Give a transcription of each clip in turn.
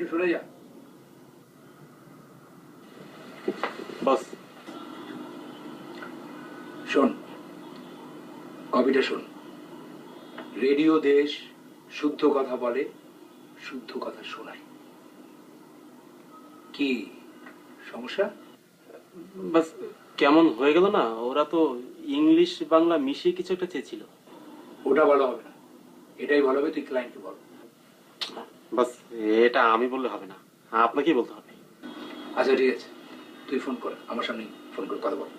সরে যা। বস শোন, কপিটা শোন। রেডিও দেশ শুদ্ধ কথা বলে, শুদ্ধ কথা শোনায়। কি সমস্যা? বাস কেমন হয়ে গেল না, ওরা তো ইংলিশ বাংলা মিশিয়ে কিছু একটা চেয়েছিল। ওটা ভালো হবে না, এটাই ভালো হবে। তুই ক্লায়েন্টকে বল। বাস এটা আমি বললে হবে না, আপনাকেই বলতে হবে। আচ্ছা ঠিক আছে, তুই ফোন কর, আমার সামনে ফোন করে কথা বল।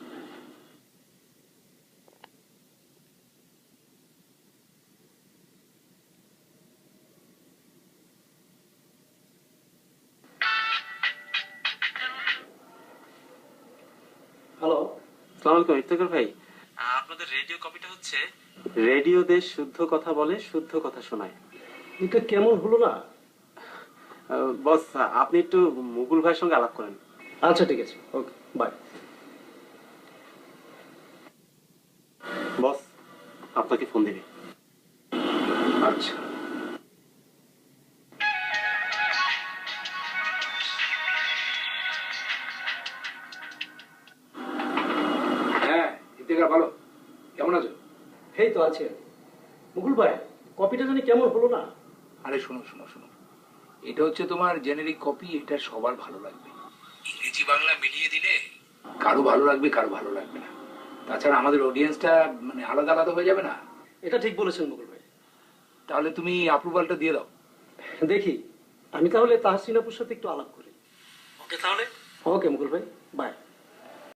হ্যালো, আসসালামু আলাইকুম ইফতেখার ভাই। আপনাদের রেডিও কপিটা হচ্ছে রেডিও দেশ শুদ্ধ কথা বলে, শুদ্ধ কথা শোনায়। এটা কেমন হলো না? বস আপনি একটু মুকুল ভাইয়ের সঙ্গে আলাপ করেন। আচ্ছা ঠিক আছে, ওকে বাই। বস আপনাকে ফোন দিবে। আচ্ছা হ্যাঁ, ইফতেখার ভালো, কেমন আছো? এই তো আছে। মুকুল ভাই, কপিটা জানি কেমন হলো না? আরে শোনো শোনো শোনো, এটা হচ্ছে তোমার জেনেরিক কপি, এটা সবার ভালো লাগবে। ইংরেজি বাংলা মিলিয়ে দিলে কারো ভালো লাগবে, কারো ভালো লাগবে না। তাছাড়া আমাদের অডিয়েন্সটা মানে আলাদা আলাদা হয়ে যাবে না। এটা ঠিক বলেছেন মুকুল ভাই। তাহলে তুমি অ্যাপ্রুভালটা দিয়ে দাও। দেখি, আমি তাহলে তাহসিন আপুর সাথে একটু আলাপ করি। ওকে তাহলে? ওকে মুকুল ভাই, বাই।